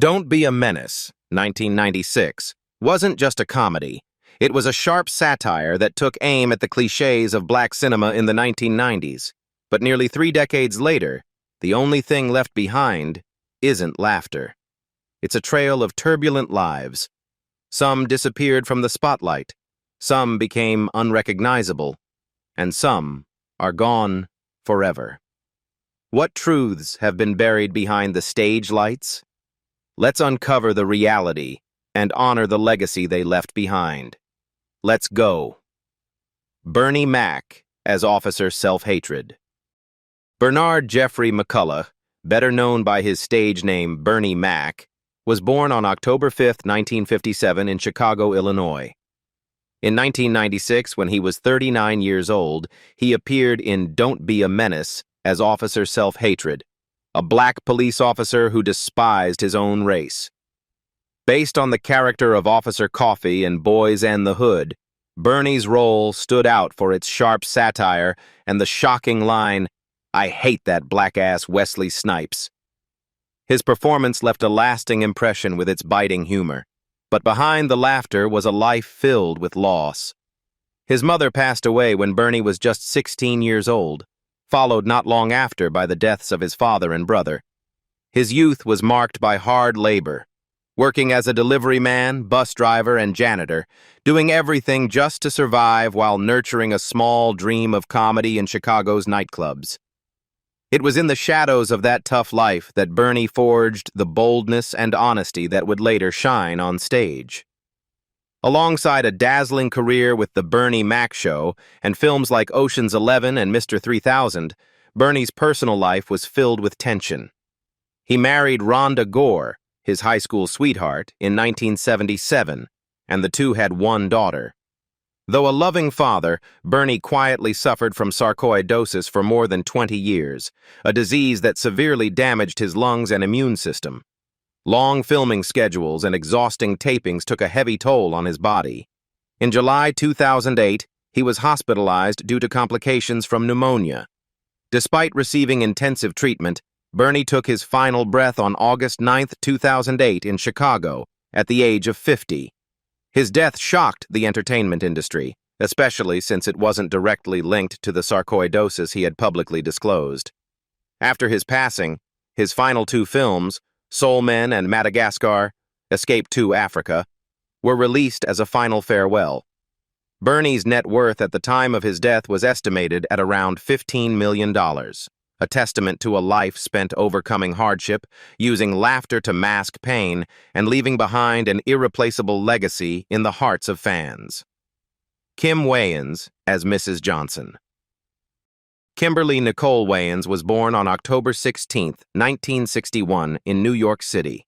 Don't Be a Menace, 1996, wasn't just a comedy. It was a sharp satire that took aim at the cliches of black cinema in the 1990s. But nearly 3 decades later, the only thing left behind isn't laughter. It's a trail of turbulent lives. Some disappeared from the spotlight, some became unrecognizable, and some are gone forever. What truths have been buried behind the stage lights? Let's uncover the reality and honor the legacy they left behind. Let's go. Bernie Mack as Officer Self-Hatred. Bernard Jeffrey McCullough, better known by his stage name Bernie Mack, was born on October 5, 1957 in Chicago, Illinois. In 1996, when he was 39 years old, he appeared in Don't Be a Menace as Officer Self-Hatred, a black police officer who despised his own race. Based on the character of Officer Coffee in Boys and the Hood, Bernie's role stood out for its sharp satire and the shocking line, "I hate that black-ass Wesley Snipes." His performance left a lasting impression with its biting humor, but behind the laughter was a life filled with loss. His mother passed away when Bernie was just 16 years old, followed not long after by the deaths of his father and brother. His youth was marked by hard labor, working as a delivery man, bus driver, and janitor, doing everything just to survive while nurturing a small dream of comedy in Chicago's nightclubs. It was in the shadows of that tough life that Bernie forged the boldness and honesty that would later shine on stage. Alongside a dazzling career with The Bernie Mac Show and films like Ocean's 11 and Mr. 3000, Bernie's personal life was filled with tension. He married Rhonda Gore, his high school sweetheart, in 1977, and the two had one daughter. Though a loving father, Bernie quietly suffered from sarcoidosis for more than 20 years, a disease that severely damaged his lungs and immune system. Long filming schedules and exhausting tapings took a heavy toll on his body. In July 2008, he was hospitalized due to complications from pneumonia. Despite receiving intensive treatment, Bernie took his final breath on August 9, 2008 in Chicago, at the age of 50. His death shocked the entertainment industry, especially since it wasn't directly linked to the sarcoidosis he had publicly disclosed. After his passing, his final 2 films, Soul Men and Madagascar, Escape to Africa, were released as a final farewell. Bernie's net worth at the time of his death was estimated at around $15 million, a testament to a life spent overcoming hardship, using laughter to mask pain, and leaving behind an irreplaceable legacy in the hearts of fans. Kim Wayans as Mrs. Johnson. Kimberly Nicole Wayans was born on October 16, 1961, in New York City.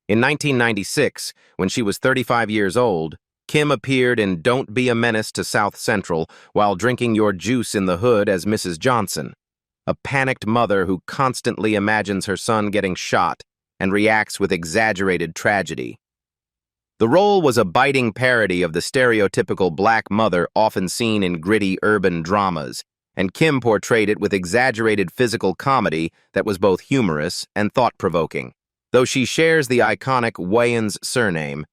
In 1996, when she was 35 years old, Kim appeared in Don't Be a Menace to South Central while drinking your juice in the hood as Mrs. Johnson, a panicked mother who constantly imagines her son getting shot and reacts with exaggerated tragedy. The role was a biting parody of the stereotypical black mother often seen in gritty urban dramas, and Kim portrayed it with exaggerated physical comedy that was both humorous and thought-provoking. Though she shares the iconic Wayans surname,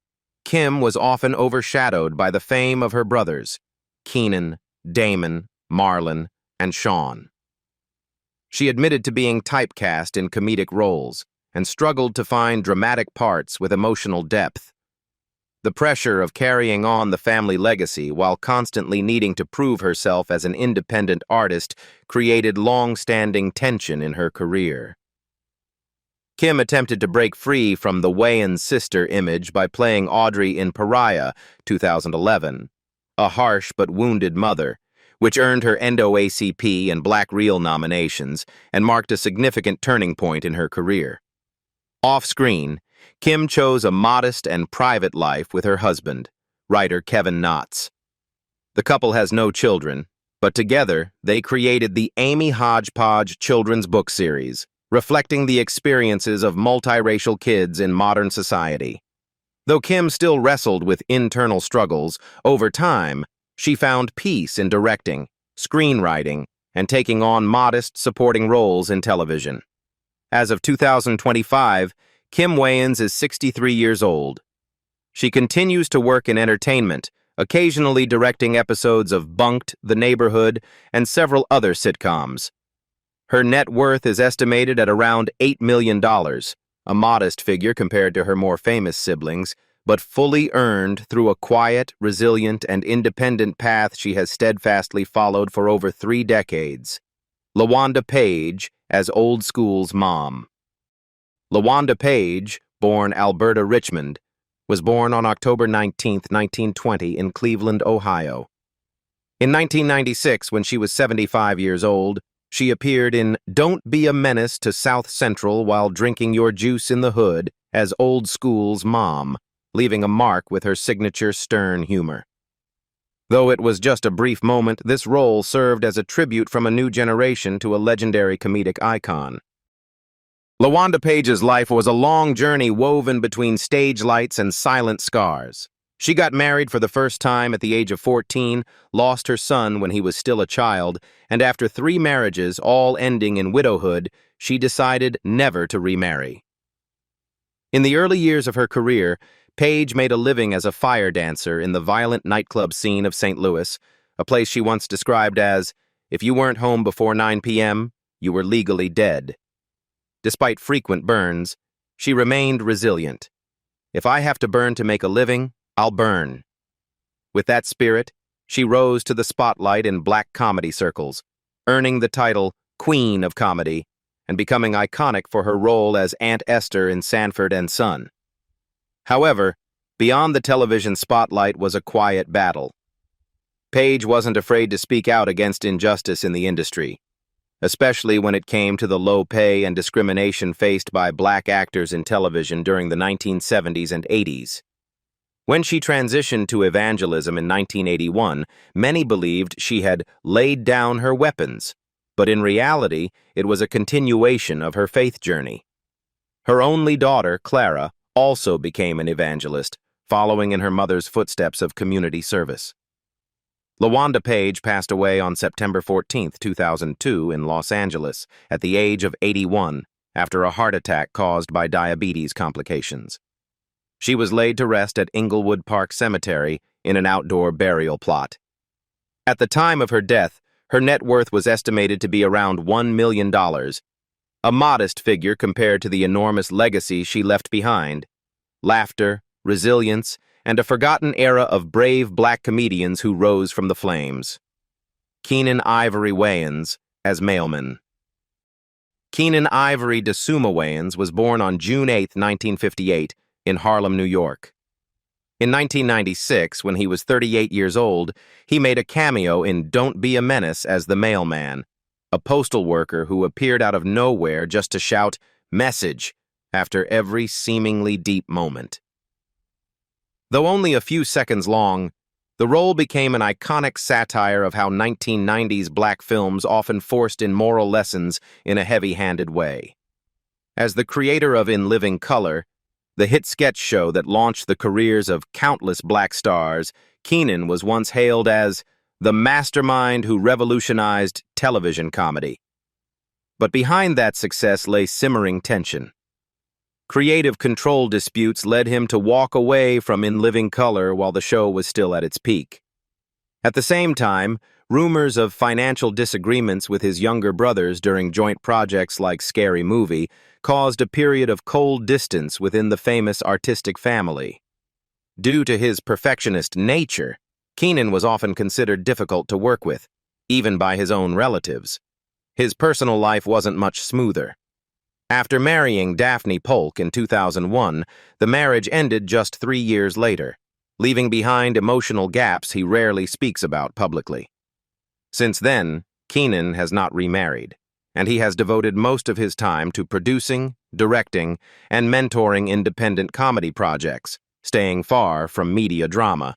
Kim was often overshadowed by the fame of her brothers, Kenan, Damon, Marlon, and Shaun. She admitted to being typecast in comedic roles and struggled to find dramatic parts with emotional depth. The pressure of carrying on the family legacy while constantly needing to prove herself as an independent artist created long-standing tension in her career. Kim attempted to break free from the Wayans sister image by playing Audrey in Pariah, 2011, a harsh but wounded mother, which earned her NAACP and Black Reel nominations and marked a significant turning point in her career. Off-screen, Kim chose a modest and private life with her husband, writer Kevin Knotts. The couple has no children, but together they created the Amy Hodgepodge children's book series, reflecting the experiences of multiracial kids in modern society. Though Kim still wrestled with internal struggles, over time, she found peace in directing, screenwriting, and taking on modest supporting roles in television. As of 2025, Kim Wayans is 63 years old. She continues to work in entertainment, occasionally directing episodes of Bunked, The Neighborhood, and several other sitcoms. Her net worth is estimated at around $8 million, a modest figure compared to her more famous siblings, but fully earned through a quiet, resilient, and independent path she has steadfastly followed for over 3 decades. Lwanda Paige as Old School's mom. Lwanda Paige, born Alberta Richmond, was born on October 19, 1920 in Cleveland, Ohio. In 1996, when she was 75 years old, she appeared in Don't Be a Menace to South Central While Drinking Your Juice in the Hood as Old School's mom, leaving a mark with her signature stern humor. Though it was just a brief moment, this role served as a tribute from a new generation to a legendary comedic icon. Lwanda Paige's life was a long journey woven between stage lights and silent scars. She got married for the first time at the age of 14, lost her son when he was still a child, and after 3 marriages, all ending in widowhood, she decided never to remarry. In the early years of her career, Paige made a living as a fire dancer in the violent nightclub scene of St. Louis, a place she once described as, "If you weren't home before 9 p.m., you were legally dead." Despite frequent burns, she remained resilient. "If I have to burn to make a living, I'll burn." With that spirit, she rose to the spotlight in black comedy circles, earning the title Queen of Comedy and becoming iconic for her role as Aunt Esther in Sanford and Son. However, beyond the television spotlight was a quiet battle. Paige wasn't afraid to speak out against injustice in the industry, especially when it came to the low pay and discrimination faced by black actors in television during the 1970s and 80s. When she transitioned to evangelism in 1981, many believed she had laid down her weapons, but in reality, it was a continuation of her faith journey. Her only daughter, Clara, also became an evangelist, following in her mother's footsteps of community service. Lwanda Paige passed away on September 14, 2002 in Los Angeles at the age of 81 after a heart attack caused by diabetes complications. She was laid to rest at Inglewood Park Cemetery in an outdoor burial plot. At the time of her death, her net worth was estimated to be around $1 million, a modest figure compared to the enormous legacy she left behind: laughter, resilience, and a forgotten era of brave black comedians who rose from the flames. Kenan Ivory Weighins as Mailman. Kenan Ivory DeSuma Wayans was born on June 8, 1958, in Harlem, New York. In 1996, when he was 38 years old, he made a cameo in Don't Be a Menace as the Mailman, a postal worker who appeared out of nowhere just to shout, "Message," after every seemingly deep moment. Though only a few seconds long, the role became an iconic satire of how 1990s black films often forced in moral lessons in a heavy-handed way. As the creator of In Living Color, the hit sketch show that launched the careers of countless black stars, Kenan was once hailed as the mastermind who revolutionized television comedy. But behind that success lay simmering tension. Creative control disputes led him to walk away from In Living Color while the show was still at its peak. At the same time, rumors of financial disagreements with his younger brothers during joint projects like Scary Movie caused a period of cold distance within the famous artistic family. Due to his perfectionist nature, Kenan was often considered difficult to work with, even by his own relatives. His personal life wasn't much smoother. After marrying Daphne Polk in 2001, the marriage ended just 3 years later, leaving behind emotional gaps he rarely speaks about publicly. Since then, Kenan has not remarried, and he has devoted most of his time to producing, directing, and mentoring independent comedy projects, staying far from media drama.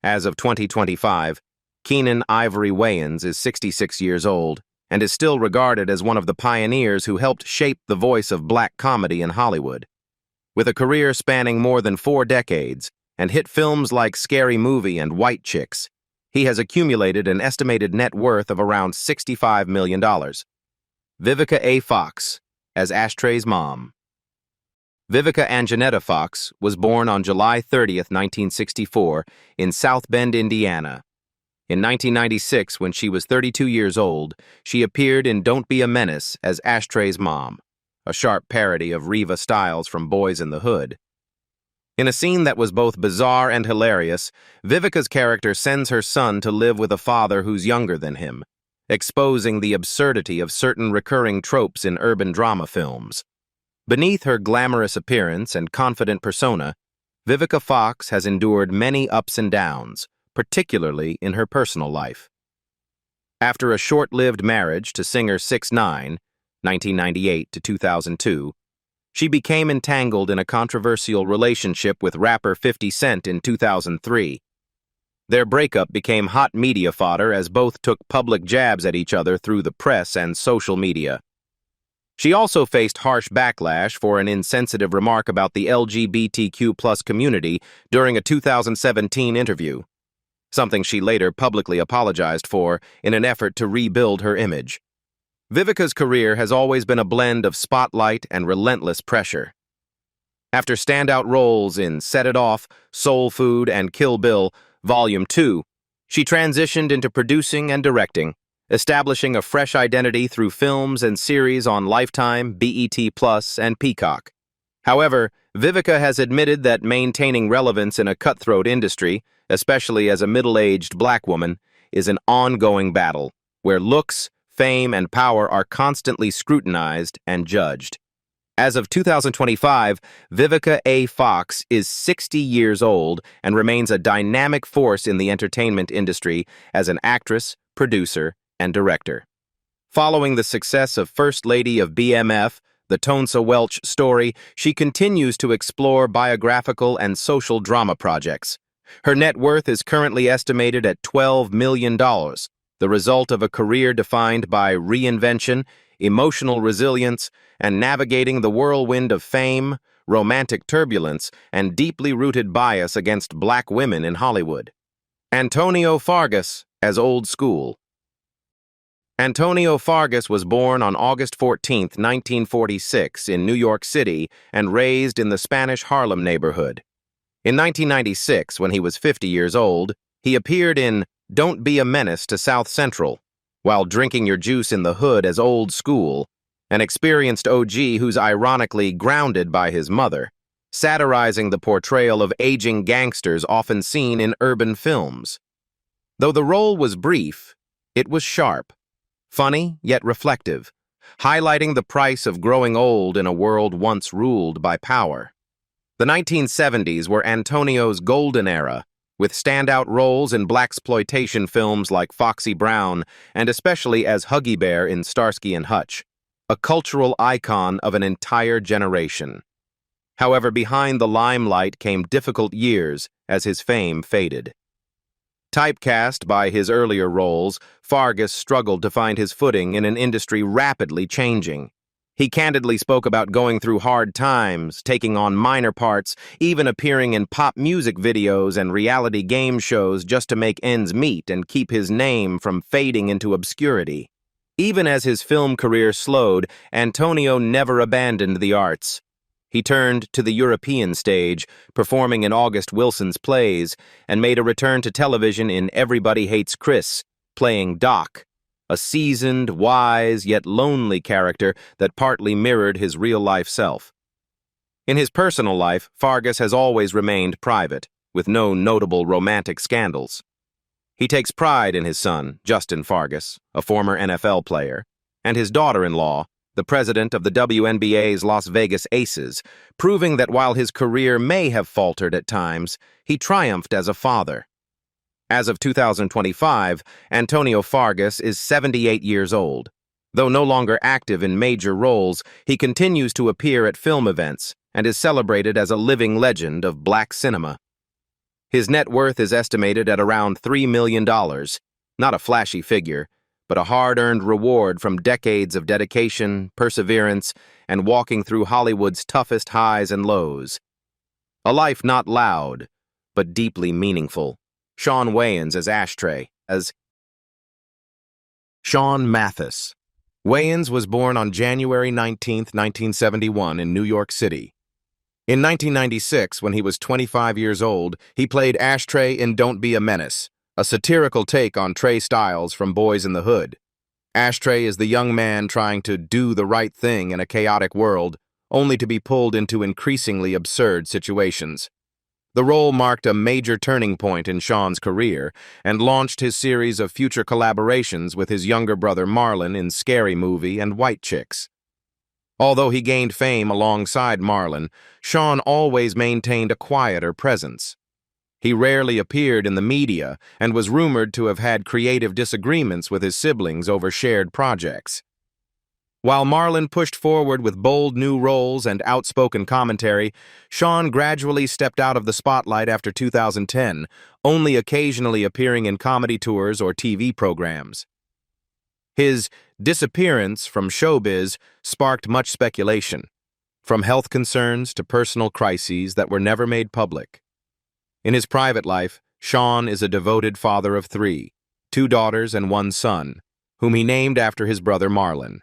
As of 2025, Kenan Ivory Weighins is 66 years old and is still regarded as one of the pioneers who helped shape the voice of black comedy in Hollywood. With a career spanning more than 4 decades and hit films like Scary Movie and White Chicks, he has accumulated an estimated net worth of around $65 million. Vivica A. Fox as Ashtray's mom. Vivica A Fox was born on July 30th, 1964, in South Bend, Indiana. In 1996, when she was 32 years old, she appeared in Don't Be a Menace as Ashtray's mom, a sharp parody of Reva Stiles from Boys in the Hood. In a scene that was both bizarre and hilarious, Vivica's character sends her son to live with a father who's younger than him, exposing the absurdity of certain recurring tropes in urban drama films. Beneath her glamorous appearance and confident persona, Vivica Fox has endured many ups and downs, particularly in her personal life. After a short-lived marriage to singer 6ix9ine, 1998 to 2002, she became entangled in a controversial relationship with rapper 50 Cent in 2003. Their breakup became hot media fodder as both took public jabs at each other through the press and social media. She also faced harsh backlash for an insensitive remark about the LGBTQ+ community during a 2017 interview, something she later publicly apologized for in an effort to rebuild her image. Vivica's career has always been a blend of spotlight and relentless pressure. After standout roles in Set It Off, Soul Food, and Kill Bill, Volume 2, she transitioned into producing and directing, establishing a fresh identity through films and series on Lifetime, BET+, and Peacock. However, Vivica has admitted that maintaining relevance in a cutthroat industry, especially as a middle-aged black woman, is an ongoing battle, where looks, fame, and power are constantly scrutinized and judged. As of 2025, Vivica A. Fox is 60 years old and remains a dynamic force in the entertainment industry as an actress, producer, and director. Following the success of First Lady of BMF, the Tonsa Welch story, she continues to explore biographical and social drama projects. Her net worth is currently estimated at $12 million, the result of a career defined by reinvention, emotional resilience, and navigating the whirlwind of fame, romantic turbulence, and deeply rooted bias against black women in Hollywood. Antonio Fargus as Old School. Antonio Fargus was born on August 14, 1946, in New York City and raised in the Spanish Harlem neighborhood. In 1996, when he was 50 years old, he appeared in Don't Be a Menace to South Central, while drinking your juice in the hood as Old School, an experienced OG who's ironically grounded by his mother, satirizing the portrayal of aging gangsters often seen in urban films. Though the role was brief, it was sharp. Funny, yet reflective, highlighting the price of growing old in a world once ruled by power. The 1970s were Antonio's golden era, with standout roles in blaxploitation films like Foxy Brown and especially as Huggy Bear in Starsky and Hutch, a cultural icon of an entire generation. However, behind the limelight came difficult years as his fame faded. Typecast by his earlier roles, Fargus struggled to find his footing in an industry rapidly changing. He candidly spoke about going through hard times, taking on minor parts, even appearing in pop music videos and reality game shows just to make ends meet and keep his name from fading into obscurity. Even as his film career slowed, Antonio never abandoned the arts. He turned to the European stage, performing in August Wilson's plays, and made a return to television in Everybody Hates Chris, playing Doc, a seasoned, wise, yet lonely character that partly mirrored his real-life self. In his personal life, Fargus has always remained private, with no notable romantic scandals. He takes pride in his son, Justin Fargus, a former NFL player, and his daughter-in-law, the president of the WNBA's Las Vegas Aces, proving that while his career may have faltered at times, he triumphed as a father. As of 2025, Antonio Fargus is 78 years old. Though no longer active in major roles, he continues to appear at film events and is celebrated as a living legend of black cinema. His net worth is estimated at around $3 million, not a flashy figure, but a hard-earned reward from decades of dedication, perseverance, and walking through Hollywood's toughest highs and lows. A life not loud, but deeply meaningful. Shaun Wayans as Ashtray, as Shaun Mathis. Wayans was born on January 19, 1971 in New York City. In 1996, when he was 25 years old, he played Ashtray in Don't Be a Menace, a satirical take on Trey Styles from Boys in the Hood. Ashtray is the young man trying to do the right thing in a chaotic world, only to be pulled into increasingly absurd situations. The role marked a major turning point in Shaun's career and launched his series of future collaborations with his younger brother Marlon in Scary Movie and White Chicks. Although he gained fame alongside Marlon, Shaun always maintained a quieter presence. He rarely appeared in the media and was rumored to have had creative disagreements with his siblings over shared projects. While Marlon pushed forward with bold new roles and outspoken commentary, Shaun gradually stepped out of the spotlight after 2010, only occasionally appearing in comedy tours or TV programs. His disappearance from showbiz sparked much speculation, from health concerns to personal crises that were never made public. In his private life, Shaun is a devoted father of 3, 2 daughters and 1 son, whom he named after his brother Marlon.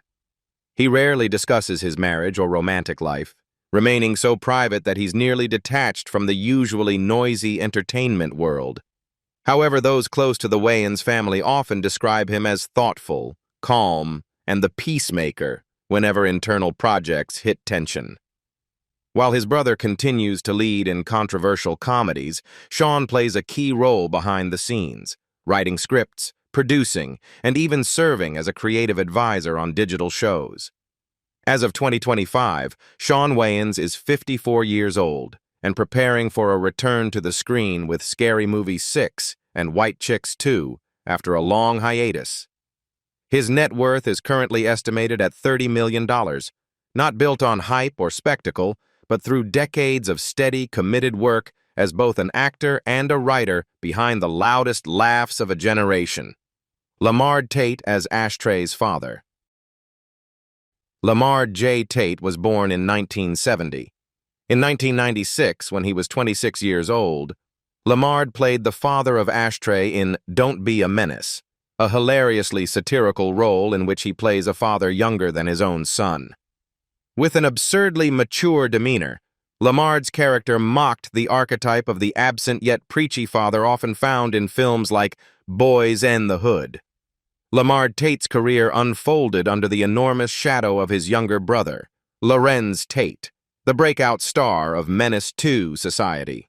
He rarely discusses his marriage or romantic life, remaining so private that he's nearly detached from the usually noisy entertainment world. However, those close to the Wayans family often describe him as thoughtful, calm, and the peacemaker whenever internal projects hit tension. While his brother continues to lead in controversial comedies, Shaun plays a key role behind the scenes, writing scripts, producing, and even serving as a creative advisor on digital shows. As of 2025, Shaun Wayans is 54 years old and preparing for a return to the screen with Scary Movie 6 and White Chicks 2 after a long hiatus. His net worth is currently estimated at $30 million, not built on hype or spectacle, but through decades of steady, committed work as both an actor and a writer behind the loudest laughs of a generation. Lamar Tate as Ashtray's father. Lamar J. Tate was born in 1970. In 1996, when he was 26 years old, Lamar played the father of Ashtray in Don't Be a Menace, a hilariously satirical role in which he plays a father younger than his own son. With an absurdly mature demeanor, Lamar's character mocked the archetype of the absent yet preachy father often found in films like Boys in the Hood. Lamar Tate's career unfolded under the enormous shadow of his younger brother, Larenz Tate, the breakout star of Menace 2 Society.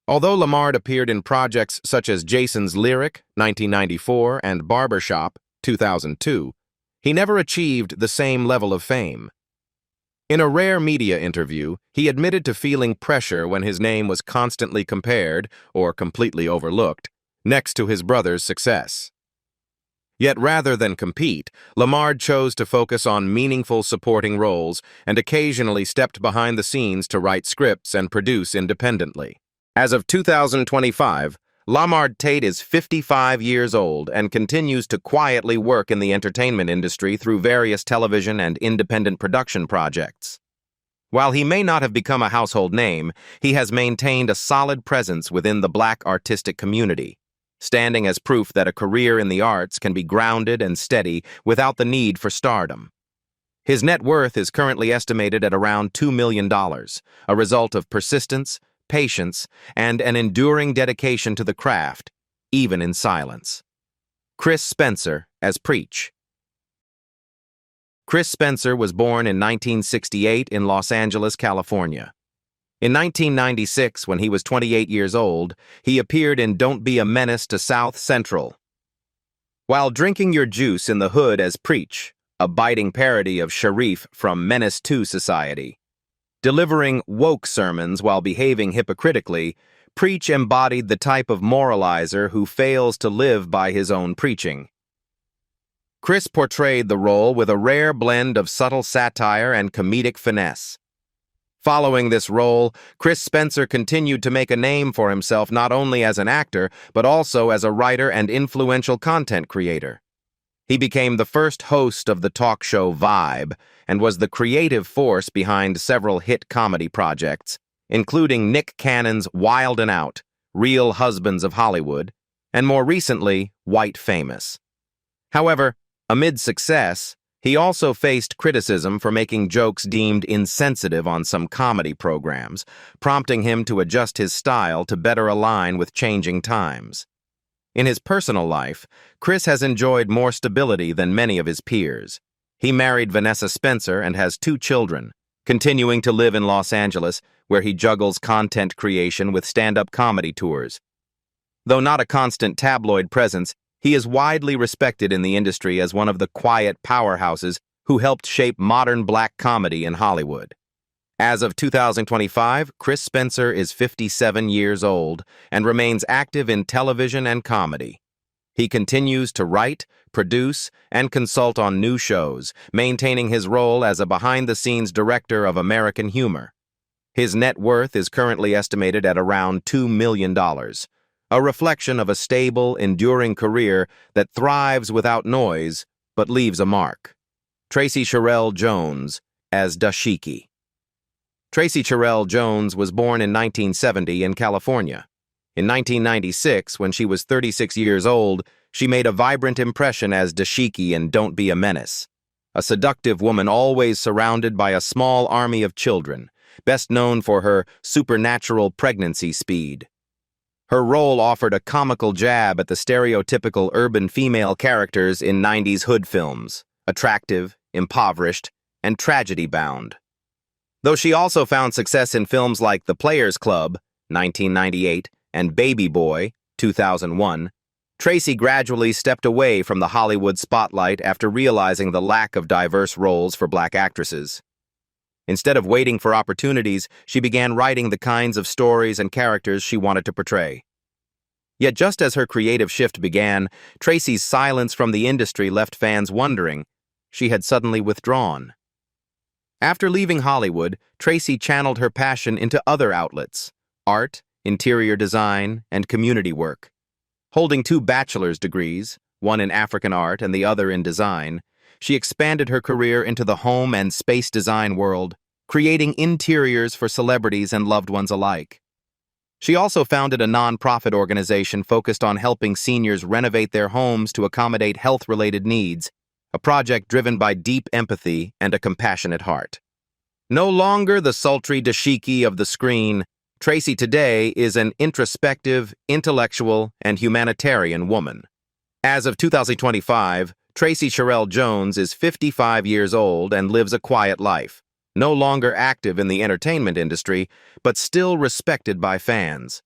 Although Lamar appeared in projects such as Jason's Lyric, 1994, and Barbershop, 2002, he never achieved the same level of fame. In a rare media interview, he admitted to feeling pressure when his name was constantly compared, or completely overlooked, next to his brother's success. Yet rather than compete, Lamar chose to focus on meaningful supporting roles and occasionally stepped behind the scenes to write scripts and produce independently. As of 2025, Lamar Tate is 55 years old and continues to quietly work in the entertainment industry through various television and independent production projects. While he may not have become a household name, he has maintained a solid presence within the Black artistic community, standing as proof that a career in the arts can be grounded and steady without the need for stardom. His net worth is currently estimated at around $2 million, a result of persistence, patience, and an enduring dedication to the craft, even in silence. Chris Spencer as Preach. Chris Spencer was born in 1968 in Los Angeles, California. In 1996, when he was 28 years old, he appeared in Don't Be a Menace to South Central. While drinking your juice in the hood as Preach, a biting parody of Sharif from Menace 2 Society, delivering woke sermons while behaving hypocritically, Preach embodied the type of moralizer who fails to live by his own preaching. Chris portrayed the role with a rare blend of subtle satire and comedic finesse. Following this role, Chris Spencer continued to make a name for himself not only as an actor, but also as a writer and influential content creator. He became the first host of the talk show Vibe and was the creative force behind several hit comedy projects, including Nick Cannon's Wild 'N Out, Real Husbands of Hollywood, and more recently, White Famous. However, amid success, He also faced criticism for making jokes deemed insensitive on some comedy programs, prompting him to adjust his style to better align with changing times. In his personal life, Chris has enjoyed more stability than many of his peers. He married Vanessa Spencer and has 2 children, continuing to live in Los Angeles, where he juggles content creation with stand-up comedy tours. Though not a constant tabloid presence, he is widely respected in the industry as one of the quiet powerhouses who helped shape modern black comedy in Hollywood. As of 2025, Chris Spencer is 57 years old and remains active in television and comedy. He continues to write, produce, and consult on new shows, maintaining his role as a behind-the-scenes director of American humor. His net worth is currently estimated at around $2 million, a reflection of a stable, enduring career that thrives without noise but leaves a mark. Tracy Charelle Jones as Dashiki. Tracy Charelle Jones was born in 1970 in California. In 1996, when she was 36 years old, she made a vibrant impression as Dashiki in Don't Be a Menace, a seductive woman always surrounded by a small army of children, best known for her supernatural pregnancy speed. Her role offered a comical jab at the stereotypical urban female characters in 90s hood films, attractive, impoverished, and tragedy-bound. Though she also found success in films like The Players Club, 1998, and Baby Boy, 2001, Tracy gradually stepped away from the Hollywood spotlight after realizing the lack of diverse roles for black actresses. Instead of waiting for opportunities, she began writing the kinds of stories and characters she wanted to portray. Yet just as her creative shift began, Tracy's silence from the industry left fans wondering. She had suddenly withdrawn. After leaving Hollywood, Tracy channeled her passion into other outlets: art, interior design, and community work. Holding 2 bachelor's degrees, one in African art and the other in design, she expanded her career into the home and space design world, creating interiors for celebrities and loved ones alike. She also founded a nonprofit organization focused on helping seniors renovate their homes to accommodate health-related needs, a project driven by deep empathy and a compassionate heart. No longer the sultry Dashiki of the screen, Tracy today is an introspective, intellectual, and humanitarian woman. As of 2025, Tracy Charelle Jones is 55 years old and lives a quiet life, no longer active in the entertainment industry, but still respected by fans.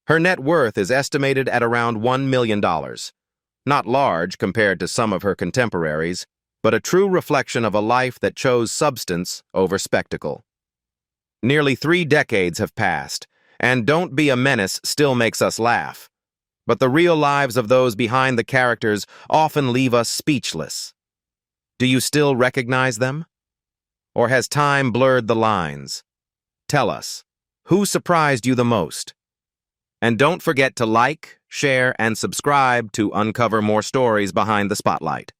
Her net worth is estimated at around $1 million. Not large compared to some of her contemporaries, but a true reflection of a life that chose substance over spectacle. Nearly 3 decades have passed, and Don't Be a Menace still makes us laugh. But the real lives of those behind the characters often leave us speechless. Do you still recognize them? Or has time blurred the lines? Tell us, who surprised you the most? And don't forget to like, share, and subscribe to uncover more stories behind the spotlight.